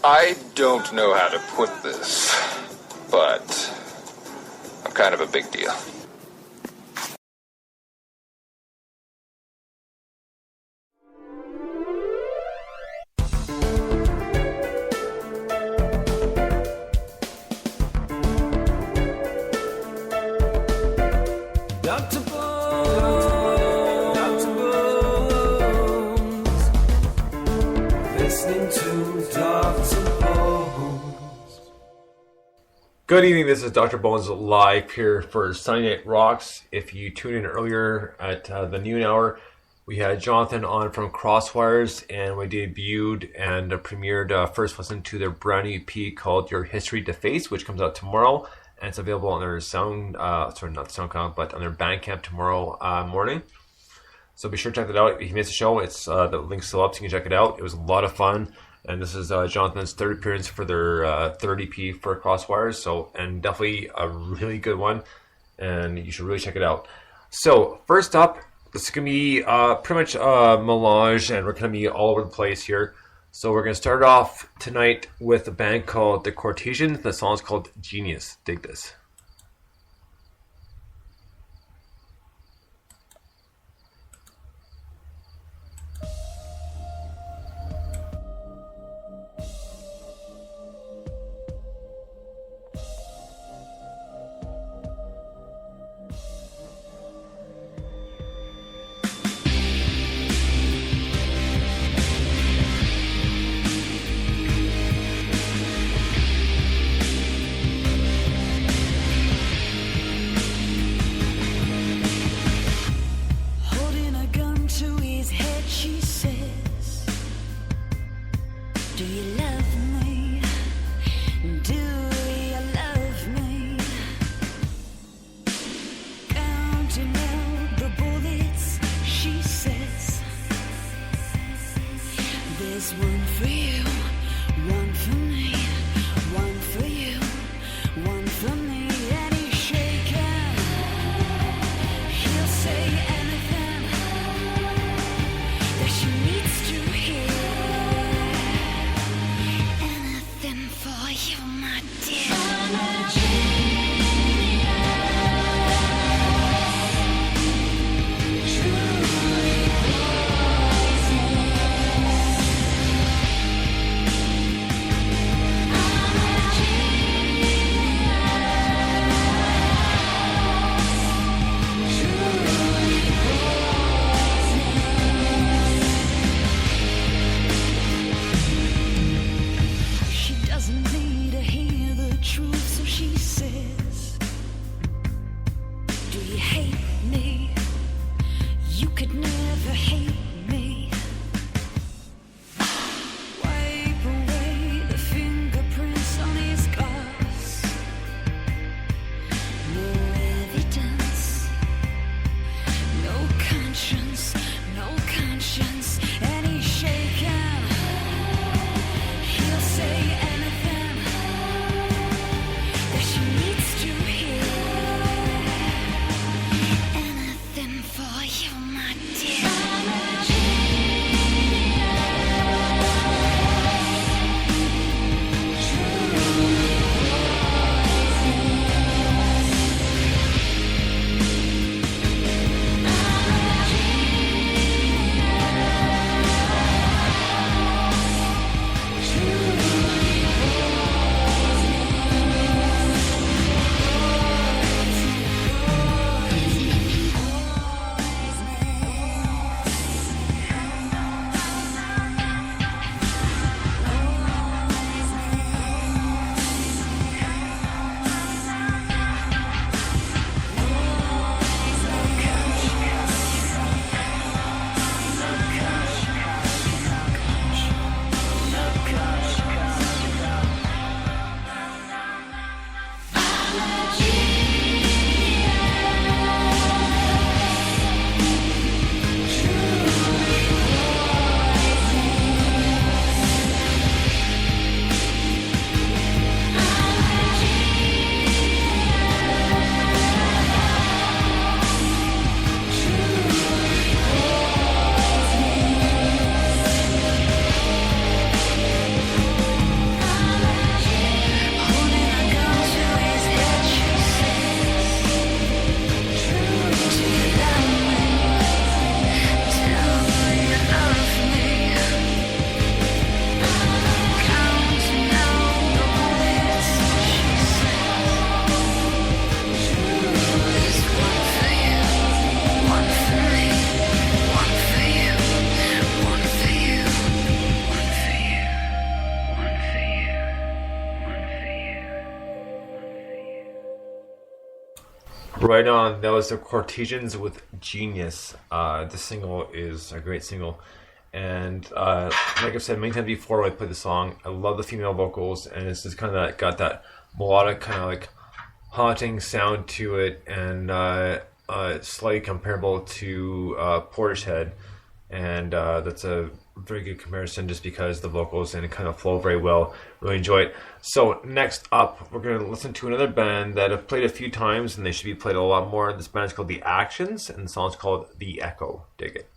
I don't know how to put this, but I'm kind of a big deal. Dr. Bones, listening to Dr. Bones. Good evening, this is Dr. Bones live here for Sunday Night Rocks. If you tuned in earlier at the noon hour, we had Jonathan on from Crosswires, and we debuted and premiered first listen to their brand new EP called Your History Defaced, which comes out tomorrow. And it's available on their not SoundCloud, but on their Bandcamp tomorrow morning. So be sure to check that out. If you missed the show, it's the link's still up, so you can check it out. It was a lot of fun, and this is Jonathan's third appearance for their third EP for Crosswires. So, and definitely a really good one, and you should really check it out. So first up, this is gonna be pretty much a melange, and we're gonna be all over the place here. So we're going to start off tonight with a band called The Cortesians. The song is called Genius. Dig this. Right on. That was the Cortesians with Genius. The single is a great single. And like I've said many times before when I played the song, I love the female vocals, and it's just kind of got that melodic, kind of like haunting sound to it, and slightly comparable to Portishead. And that's a very good comparison just because the vocals and it kind of flow very well. Really enjoy it. So next up, we're going to listen to another band that I've played a few times, and they should be played a lot more. This band is called The Actions, and the song's called The Echo. Dig it.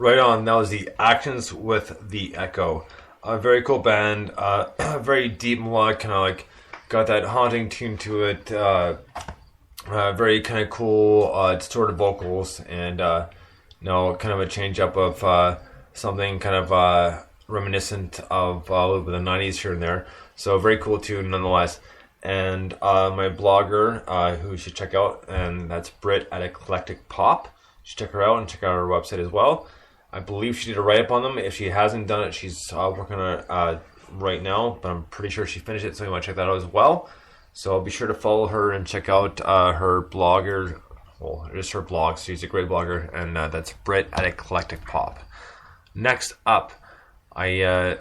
Right on. That was The Actions with The Echo. A very cool band. Very deep melodic, kind of like got that haunting tune to it. Very kind of cool distorted vocals, and kind of a change up of something kind of reminiscent of a little bit of the 90s here and there. So very cool tune nonetheless. And my blogger, who you should check out, and that's Brit at Eclectic Pop. You should check her out and check out her website as well. I believe she did a write-up on them. If she hasn't done it, she's working on it right now, but I'm pretty sure she finished it, so you want to check that out as well. So be sure to follow her and check out her blogger. Well, just her blog. She's a great blogger, and that's Brit at Eclectic Pop. Next up, I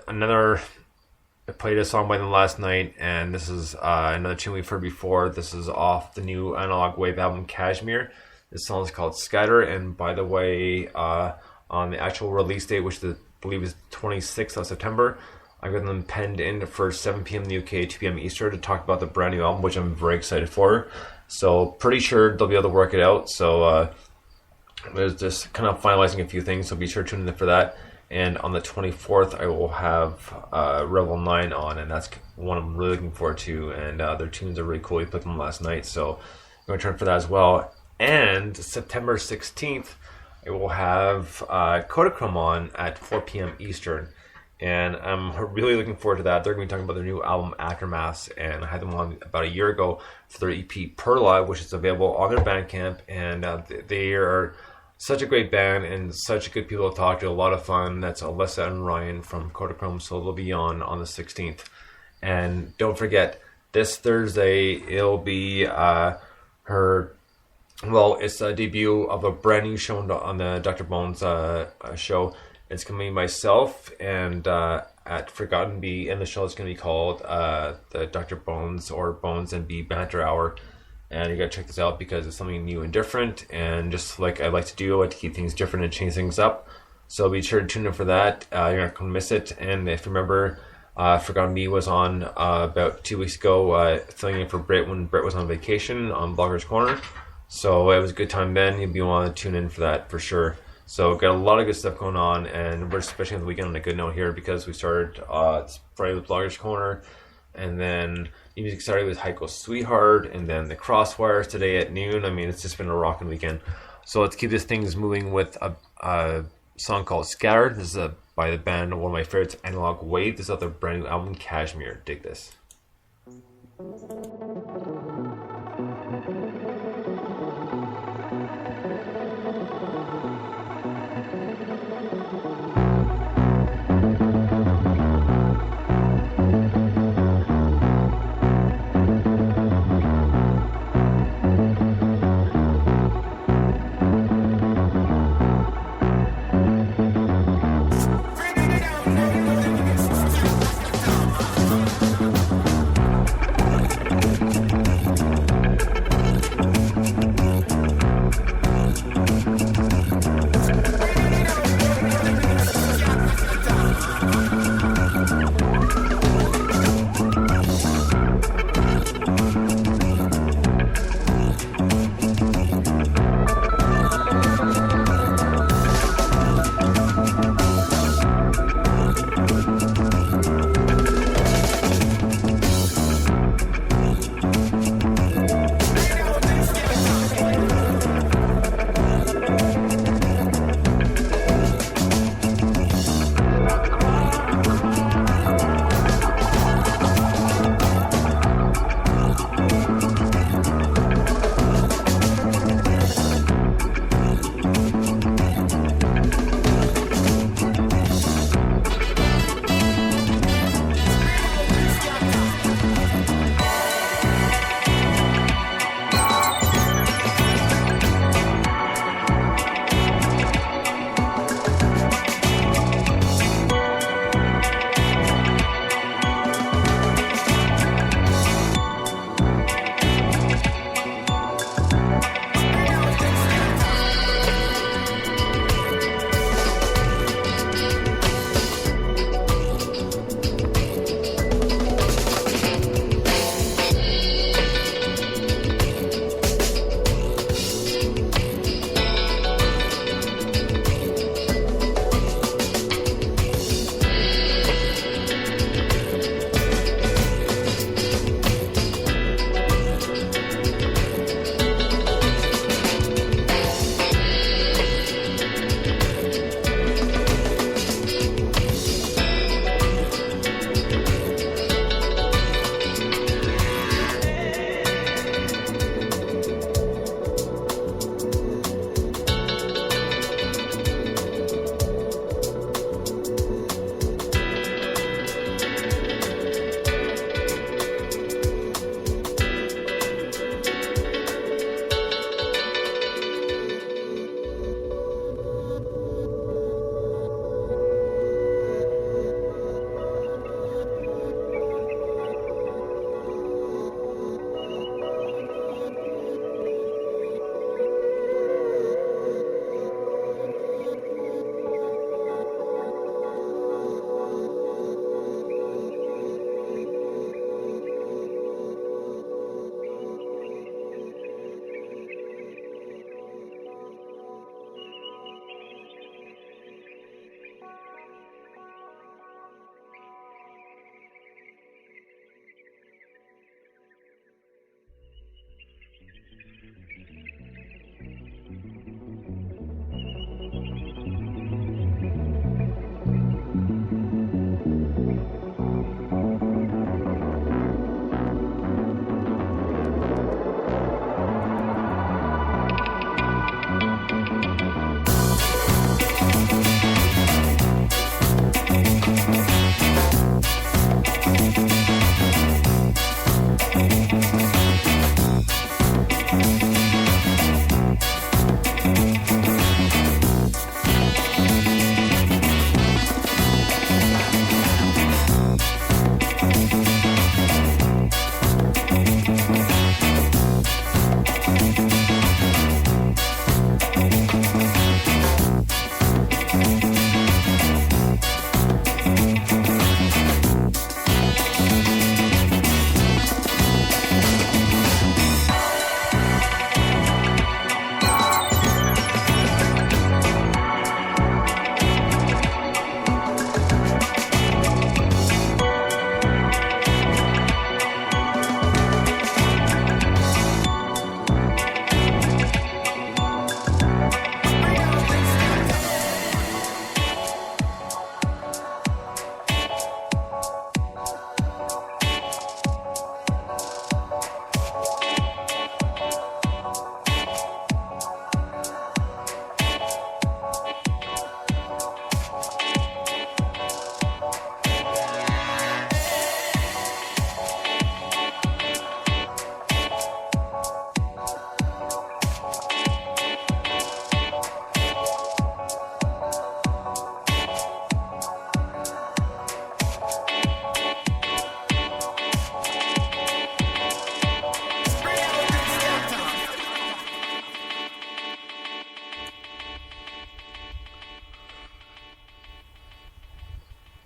played a song by them last night, and this is another tune we've heard before. This is off the new Analog Wave album, Kashmir. This song is called Scatter, and by the way, on the actual release date, which I believe is 26th of September, I got them penned in for 7 p.m. in the UK, 2 p.m. Eastern to talk about the brand new album, which I'm very excited for. So pretty sure they'll be able to work it out. So there's just kind of finalizing a few things, so be sure to tune in for that. And on the 24th, I will have Rebel 9 on, and that's one I'm really looking forward to. And their tunes are really cool. We put them last night, so I'm going to turn for that as well. And September 16th, I will have Kodachrome on at 4 p.m. Eastern. And I'm really looking forward to that. They're going to be talking about their new album, Aftermath, and I had them on about a year ago for their EP, Perla, which is available on their Bandcamp. And they are such a great band and such good people to talk to. A lot of fun. That's Alyssa and Ryan from Kodachrome, so they'll be on the 16th. And don't forget, this Thursday, it'll be it's a debut of a brand new show on the Dr. Bones show. It's going to be myself and at Forgotten Bee, and the show is going to be called the Dr. Bones or Bones and Bee Banter Hour. And you got to check this out because it's something new and different. And just like I like to do, I like to keep things different and change things up. So be sure to tune in for that. You're not going to miss it. And if you remember, Forgotten Bee was on about 2 weeks ago, filling in for Brit when Brit was on vacation on Blogger's Corner. So it was a good time then. You'll be want to tune in for that for sure. So got a lot of good stuff going on, and we're especially on the weekend on a good note here because we started Friday with Blogger's Corner, and then the music started with Heiko's Sweetheart, and then the Crosswires today at noon. I mean, it's just been a rocking weekend. So let's keep this things moving with a song called Scattered. This is by the band, one of my favorites, Analog Wave. This is their brand new album, Kashmir. Dig this.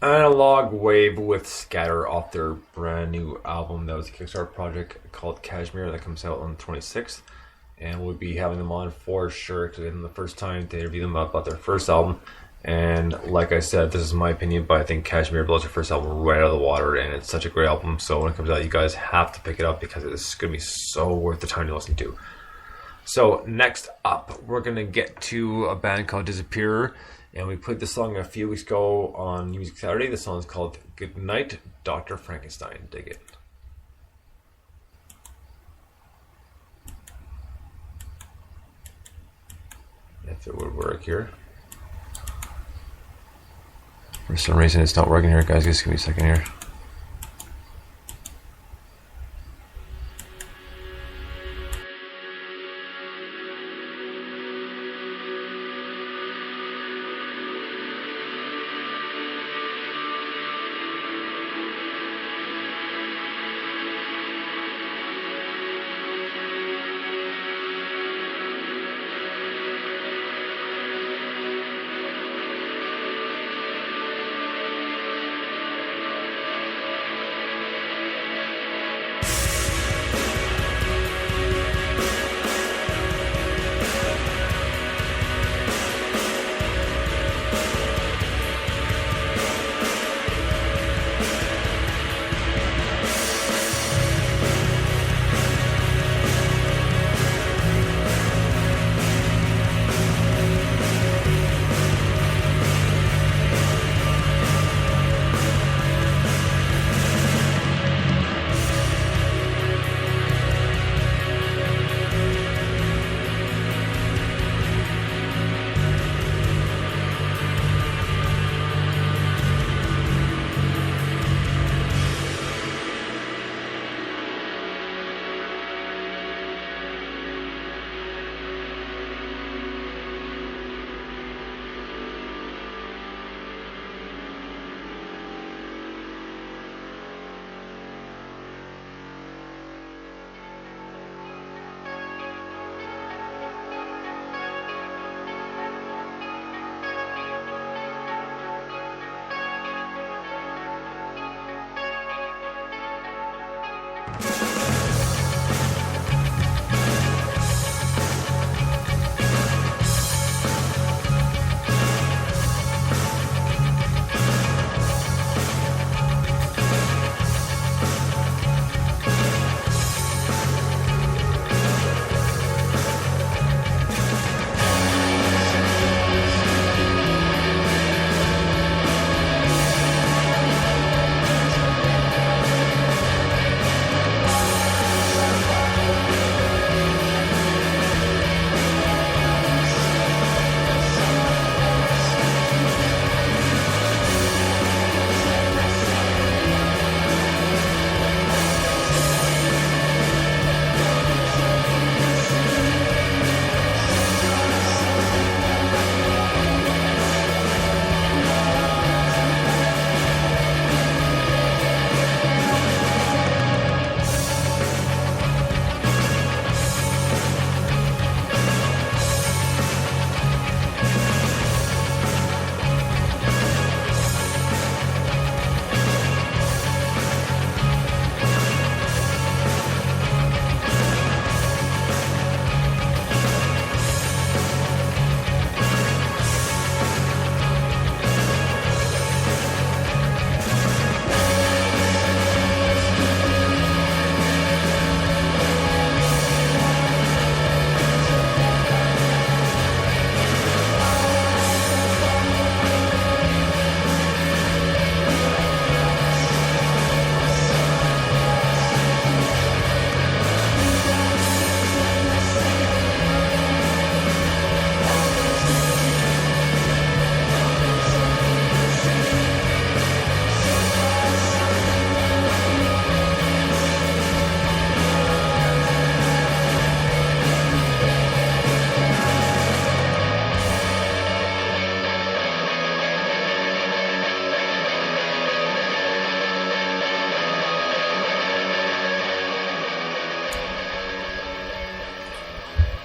Analog Wave with Scatter off their brand new album that was a Kickstarter project called Kashmir that comes out on the 26th. And we'll be having them on for sure because it's the first time to interview them about their first album. And like I said, this is my opinion, but I think Kashmir blows their first album right out of the water, and it's such a great album. So when it comes out, you guys have to pick it up because it's going to be so worth the time to listen to. So next up, we're going to get to a band called Disappearer. And we played this song a few weeks ago on Music Saturday. The song is called Good Night, Dr. Frankenstein. Dig it. If it would work here. For some reason it's not working here, guys. Just give me a second here.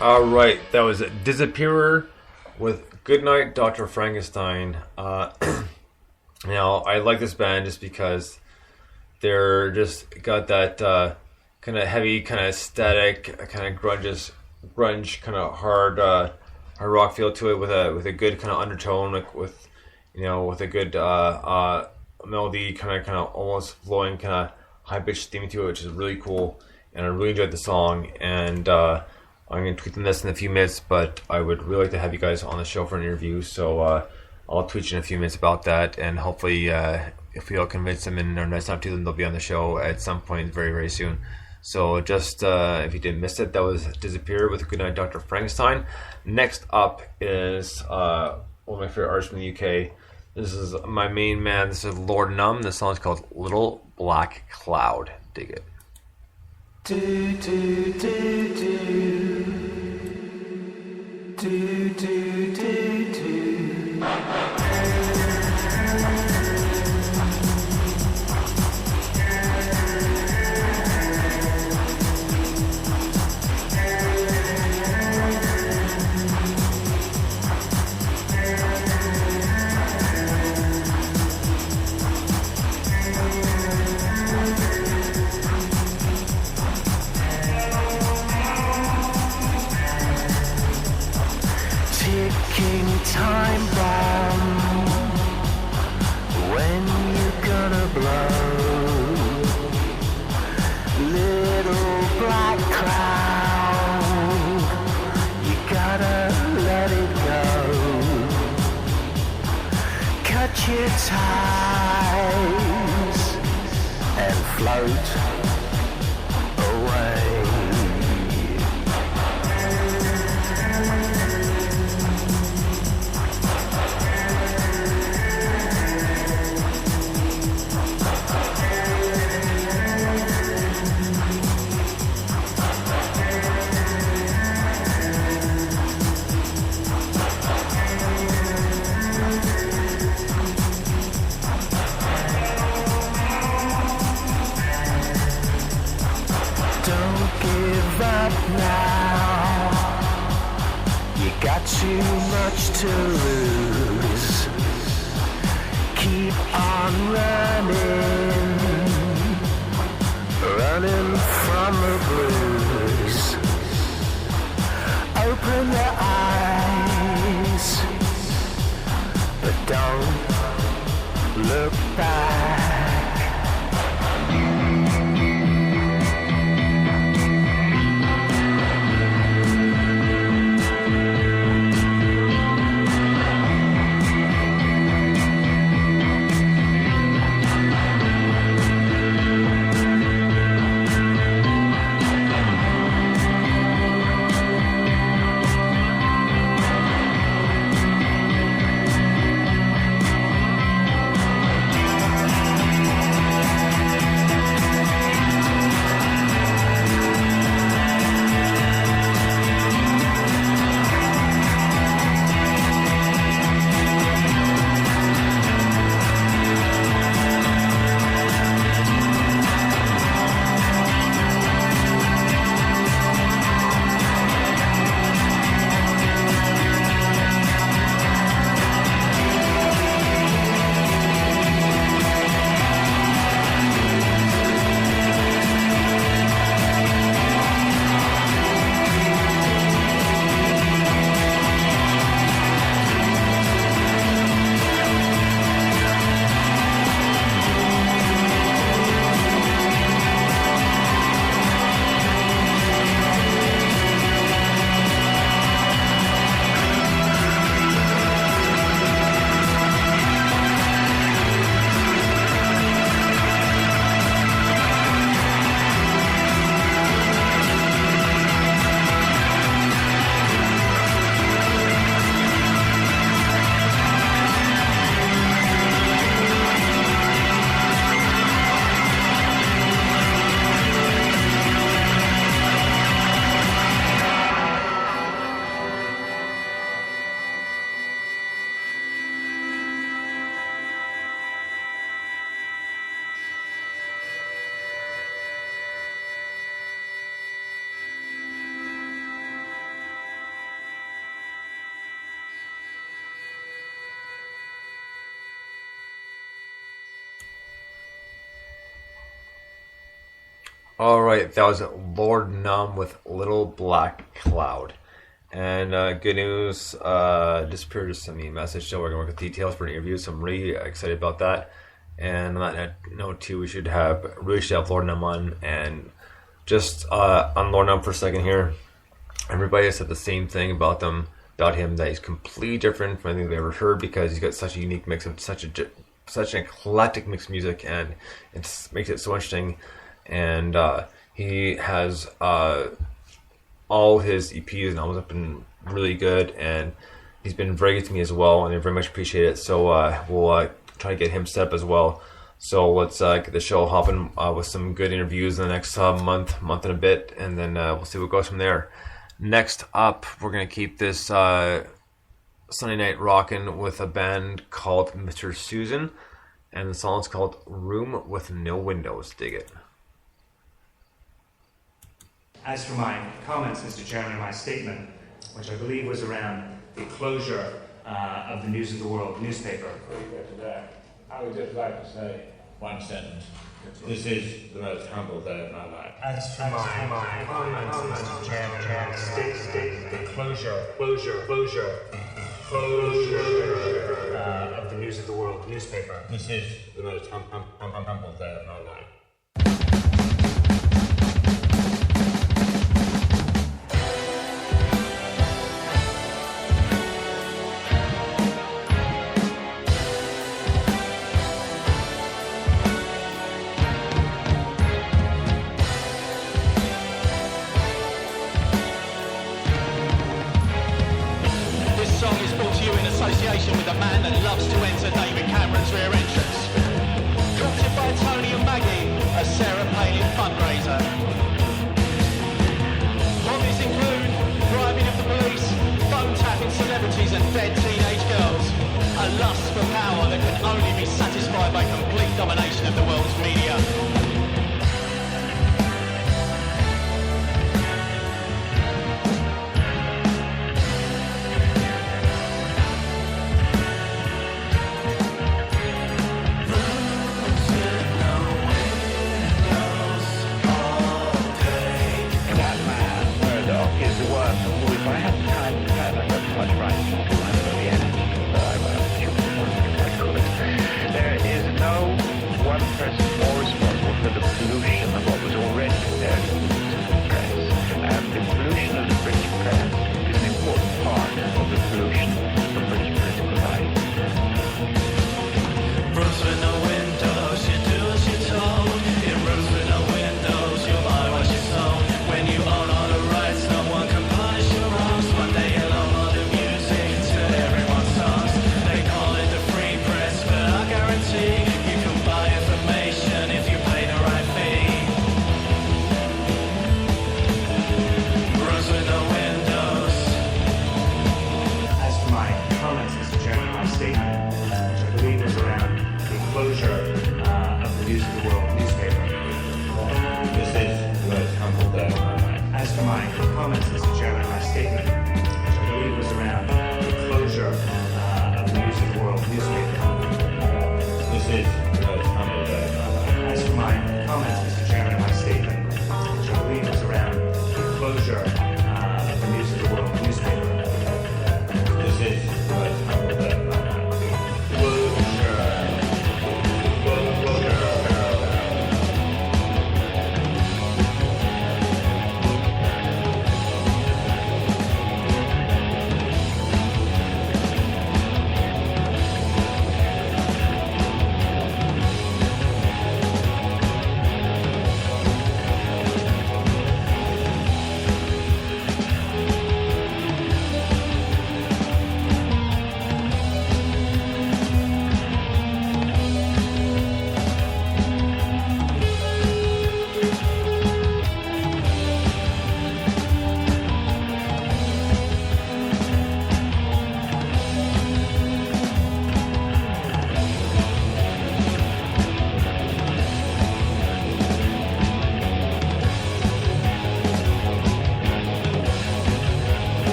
All right, that was Disappearer with Goodnight, Dr. Frankenstein. Now, I like this band just because they're just got that kind of heavy, kind of static, kind of grunge, kind of hard rock feel to it with a good kind of undertone, like with a good melody, kind of almost flowing, kind of high pitched theme to it, which is really cool. And I really enjoyed the song. And I'm going to tweet them this in a few minutes, but I would really like to have you guys on the show for an interview. So I'll tweet you in a few minutes about that, and hopefully if we all convince them and are nice enough to them, they'll be on the show at some point very, very soon. So just if you didn't miss it, that was Disappear with Goodnight Dr. Frankenstein. Next up is one of my favorite artists from the UK. This is my main man. This is Lord Numb. The song is called Little Black Cloud. Dig it. Do do do do do do do do. Time bomb, when you gonna blow? Little black cloud, you gotta let it go. Cut your ties and float away. Now you got too much to lose. Keep on running from the blues. Open your eyes, but don't look back. All right, that was Lord Numb with Little Black Cloud. And good news, Disappear just sent me a message, so we're going to work with details for an interview, so I'm really excited about that. And on that note, too, we should have Lord Numb on. And just on Lord Numb for a second here, everybody has said the same thing about him, that he's completely different from anything they've ever heard, because he's got such a unique mix of such an eclectic mix of music, and it makes it so interesting. And he has all his EPs and albums have been really good, and he's been very good to me as well, and I very much appreciate it. So we'll try to get him set up as well. So let's get the show hopping with some good interviews in the next month and a bit, and then we'll see what goes from there. Next up, we're going to keep this Sunday night rocking with a band called Mr. Susan, and the song's called Room with No Windows. Dig it. As for my comments, Mr. Chairman, my statement, which I believe was around the closure of the News of the World newspaper. Before you go to that, I would just like to say one sentence. This is the most humble day of my life. As for my comments, Mr. Chairman, the closure of the News of the World newspaper. This is the most humble day of my life. With a man that loves to enter David Cameron's rear entrance. Prompted by Tony and Maggie, a Sarah Palin fundraiser. Hobbies include bribing of the police, phone tapping celebrities and dead teenage girls. A lust for power that can only be satisfied by complete domination of the world's media.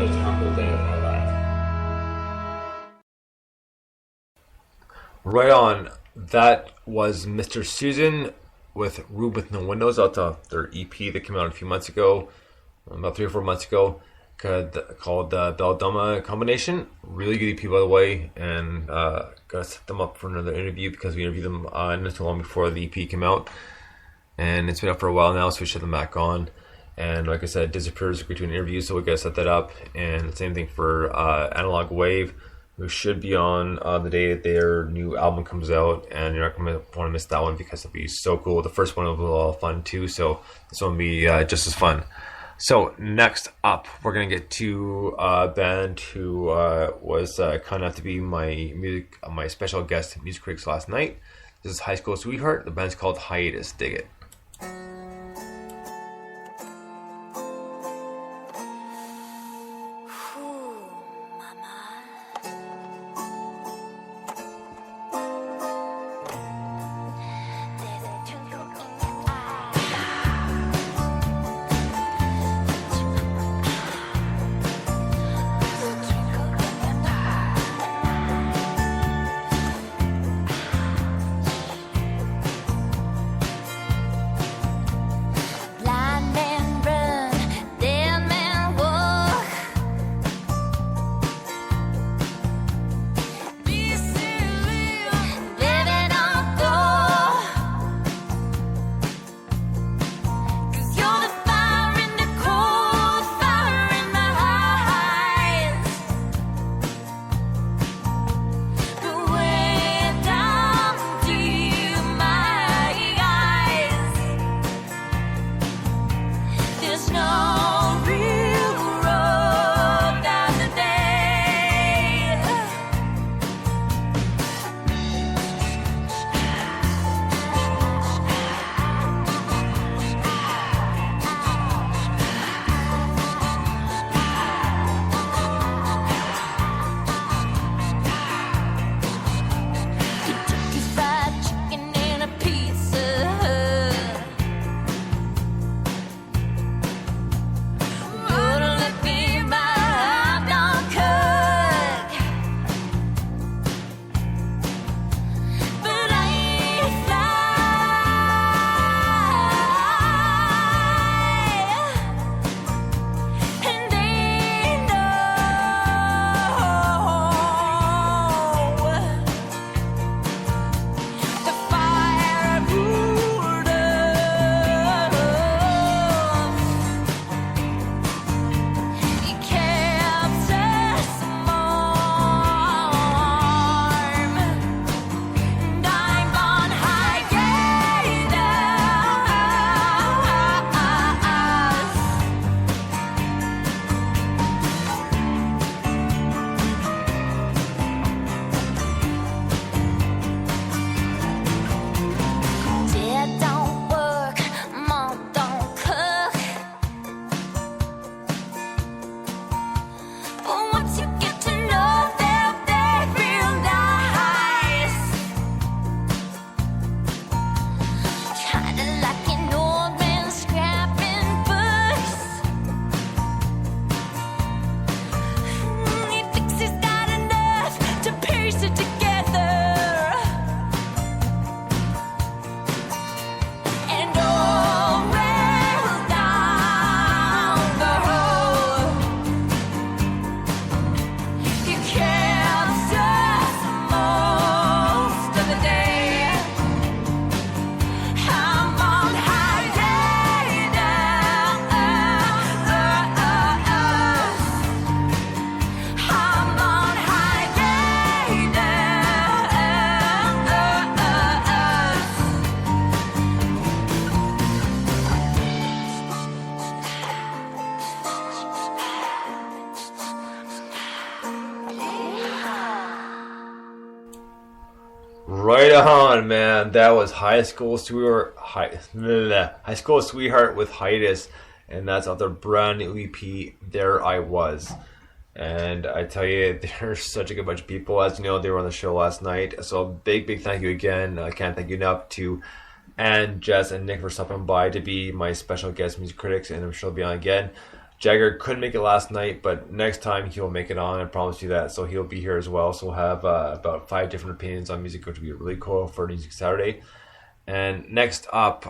most humble day of my life. Right on. That was Mr. Susan with Room with No Windows, out of their EP that came out a few months ago, about 3 or 4 months ago, called the Beldama Combination. Really good EP, by the way, and gotta set them up for another interview because we interviewed them not too long before the EP came out, and it's been up for a while now, so we should have them back on. And like I said, disappears between interviews, so we gotta set that up. And the same thing for Analog Wave, who should be on the day that their new album comes out, and you're not going to want to miss that one because it'll be so cool. The first one will be a lot of fun too, so this one will be just as fun. So next up, we're going to get to a band who was kind enough to be my special guest music critics last night. This is High School Sweetheart. The band's called Hiatus. Dig it. Right on, man. That was High School Sweetheart with Hiatus, and that's on their brand new EP, There I Was. And I tell you, they're such a good bunch of people. As you know, they were on the show last night. So big thank you again. I can't thank you enough to Anne, Jess, and Nick for stopping by to be my special guest music critics, and I'm sure they'll be on again. Jagger couldn't make it last night, but next time he'll make it on. I promise you that. So he'll be here as well. So we'll have about 5 different opinions on music, which will be really cool for Music Saturday. And next up,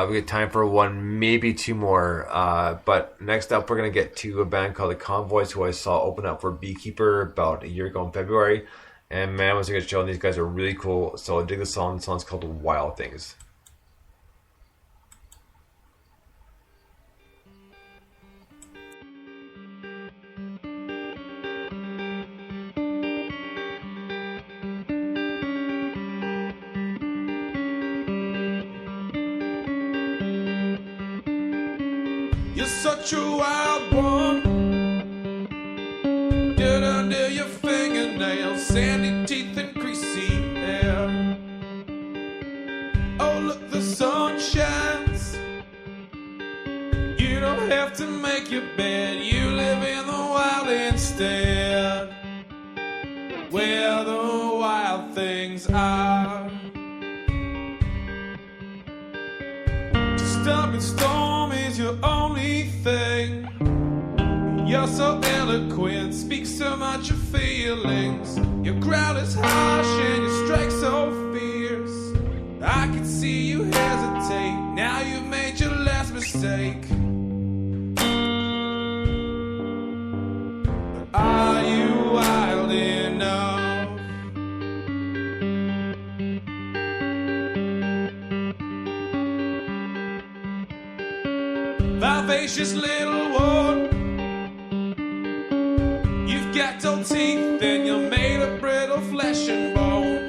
we get time for one, maybe 2 more. But next up, we're going to get to a band called The Convoys, who I saw open up for Beekeeper about a year ago in February. And man, it was a good show, and these guys are really cool. So dig the song. The song's called Wild Things. You're such a wild one. Dirt under your fingernails, sandy teeth and greasy hair. Oh, look, the sun shines. You don't have to make your bed. You live in the wild instead, where the wild things are. Stop and storm is your only thing. You're so eloquent, speak so much of feelings. Your growl is harsh and your strike so fierce. I can see you hesitate, now you've made your last mistake. But are you wild enough? Vivacious little one, you've got dull teeth and you're made of brittle flesh and bone.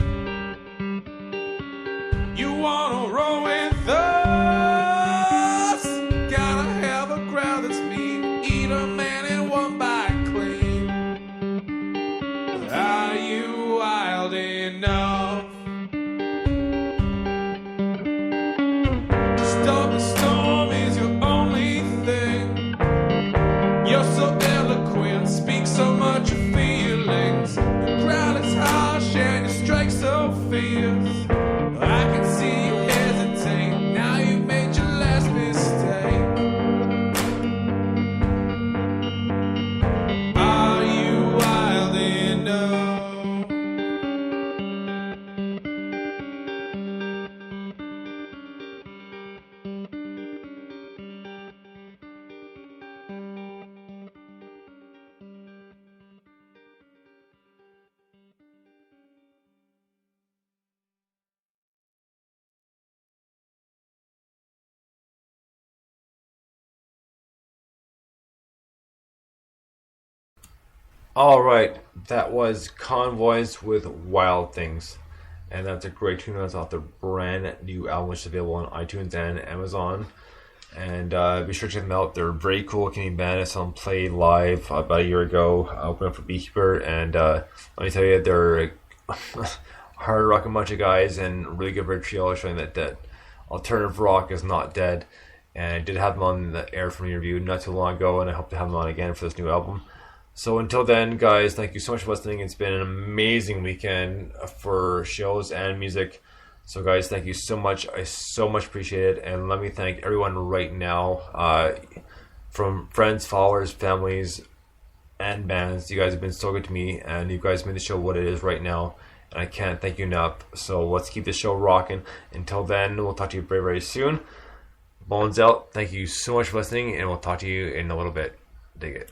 You wanna roll with us? Gotta have a crowd that's mean, eat a man in one bite clean. Are you wild enough? Stop the storm is your only thing. You're so eloquent, speak so much of feelings. The crowd is harsh and your strike so fierce. I can see you hesitate, now you've made your last mistake. Are you wild enough? All right, that was Convoys with Wild Things, and that's a great tune. That's off their brand new album, which is available on iTunes and Amazon. And be sure to check them out. They're a very cool Canadian band. I saw them play live about a year ago, opening up for Beekeeper. And let me tell you, they're a hard rocking bunch of guys and really good vitriol, showing that alternative rock is not dead. And I did have them on the air for an interview not too long ago, and I hope to have them on again for this new album. So until then, guys, thank you so much for listening. It's been an amazing weekend for shows and music. So, guys, thank you so much. I so much appreciate it. And let me thank everyone right now, from friends, followers, families, and bands. You guys have been so good to me, and you guys made the show what it is right now. And I can't thank you enough. So let's keep the show rocking. Until then, we'll talk to you very, very soon. Bones out. Thank you so much for listening, and we'll talk to you in a little bit. Dig it.